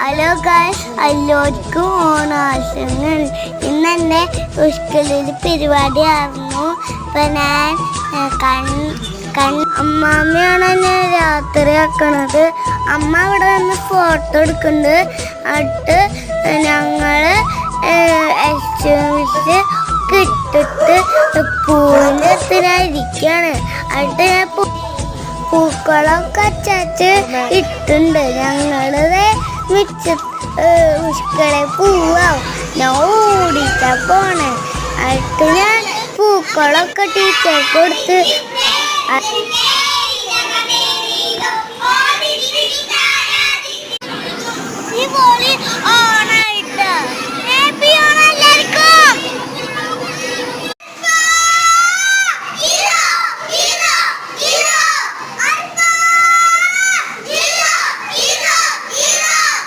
Hello guys, എല്ലാവർക്കും ഓണാശംസകൾ. ഇന്നെൻ്റെ സ്കൂളിൽ പരിപാടിയായിരുന്നു. ഇപ്പം ഞാൻ അമ്മാമ്മയാണ് എന്നെ രാത്രി ആക്കണത്. അമ്മ ഇവിടെ നിന്ന് ഫോട്ടോ എടുക്കുന്നുണ്ട്. എന്നിട്ട് ഞങ്ങൾ എക്സ്ചേഞ്ച് കിട്ടിട്ട് പൂവിൻ്റെ അടുത്തിരിക്കുകയാണ്. എന്നിട്ട് ഞാൻ പൂക്കളൊക്കെ അച്ചാച്ച് ഇട്ടുണ്ട്. ഞങ്ങളത് ഉഷ്കളെ പൂവാവും. ഞാൻ ഓടിച്ചാ പോണേ. എന്നിട്ട് ഞാൻ പൂക്കളൊക്കെ ടീച്ചർക്ക് കൊടുത്ത് ഈ